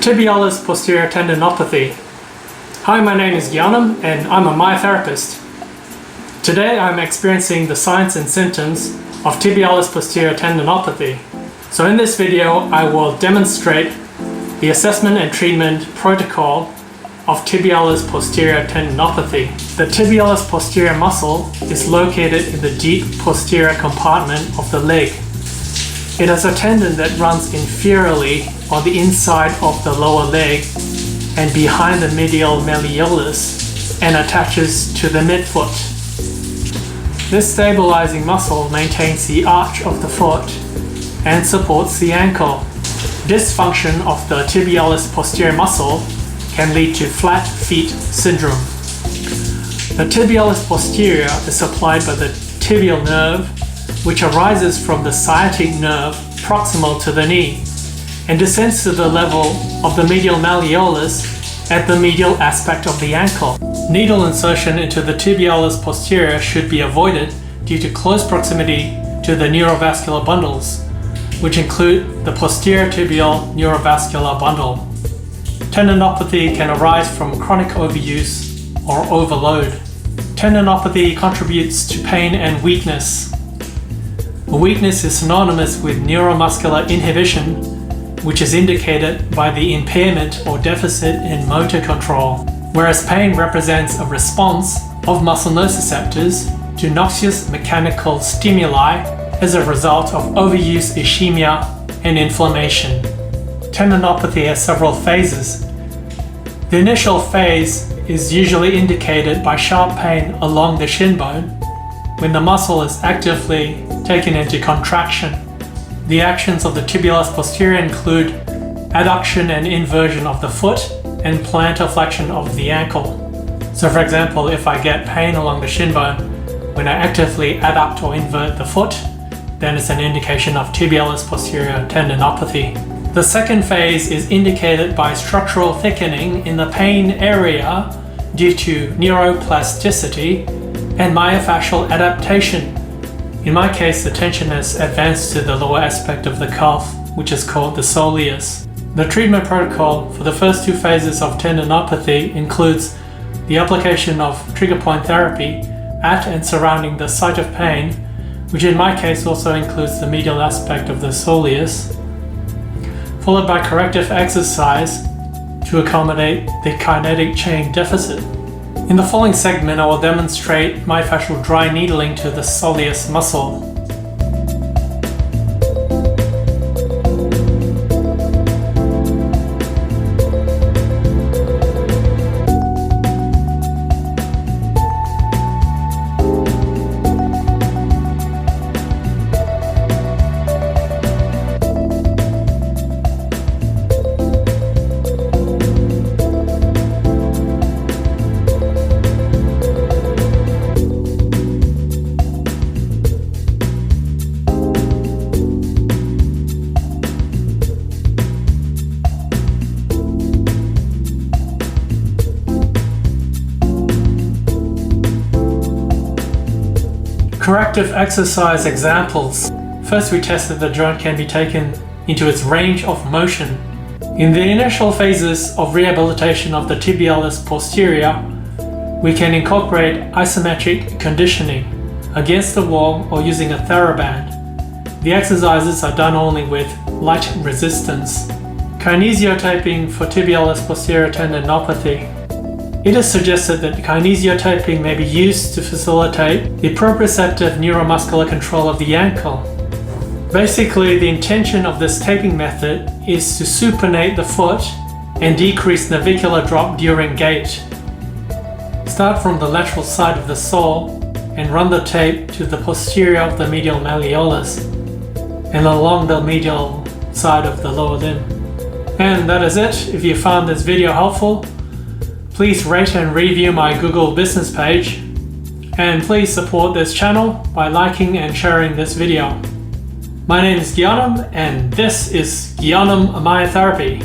Tibialis Posterior Tendinopathy. Hi, my name is Gyanam and I'm a myotherapist. Today I'm experiencing the signs and symptoms of Tibialis Posterior Tendinopathy. So in this video I will demonstrate the assessment and treatment protocol of Tibialis Posterior Tendinopathy. The tibialis posterior muscle is located in the deep posterior compartment of the leg. It has a tendon that runs inferiorly on the inside of the lower leg and behind the medial malleolus and attaches to the midfoot. This stabilizing muscle maintains the arch of the foot and supports the ankle. Dysfunction of the tibialis posterior muscle can lead to flat feet syndrome. The tibialis posterior is supplied by the tibial nerve, which arises from the sciatic nerve proximal to the knee and descends to the level of the medial malleolus at the medial aspect of the ankle. Needle insertion into the tibialis posterior should be avoided due to close proximity to the neurovascular bundles, which include the posterior tibial neurovascular bundle. Tendinopathy can arise from chronic overuse or overload. Tendinopathy contributes to pain and weakness. Weakness is synonymous with neuromuscular inhibition, which is indicated by the impairment or deficit in motor control, whereas pain represents a response of muscle nociceptors to noxious mechanical stimuli as a result of overuse, ischemia, and inflammation. Tendinopathy has several phases. The initial phase is usually indicated by sharp pain along the shin bone when the muscle is actively taken into contraction. The actions of the tibialis posterior include adduction and inversion of the foot and plantar flexion of the ankle. So for example, if I get pain along the shin bone when I actively adduct or invert the foot, then it's an indication of tibialis posterior tendinopathy. The second phase is indicated by structural thickening in the pain area due to neuroplasticity and myofascial adaptation. In my case, the tension has advanced to the lower aspect of the calf, which is called the soleus. The treatment protocol for the first two phases of tendinopathy includes the application of trigger point therapy at and surrounding the site of pain, which in my case also includes the medial aspect of the soleus, followed by corrective exercise to accommodate the kinetic chain deficit. In the following segment, I will demonstrate myofascial dry needling to the soleus muscle. Corrective exercise examples. First, we tested the joint can be taken into its range of motion. In the initial phases of rehabilitation of the tibialis posterior, we can incorporate isometric conditioning against the wall or using a TheraBand. The exercises are done only with light resistance. Kinesiotaping for tibialis posterior tendinopathy. It is suggested that kinesiotaping may be used to facilitate the proprioceptive neuromuscular control of the ankle. Basically, the intention of this taping method is to supinate the foot and decrease navicular drop during gait. Start from the lateral side of the sole and run the tape to the posterior of the medial malleolus and along the medial side of the lower limb. And that is it. If you found this video helpful, please rate and review my Google business page, and please support this channel by liking and sharing this video. My name is Gyanam, and this is Gyanam Myotherapy.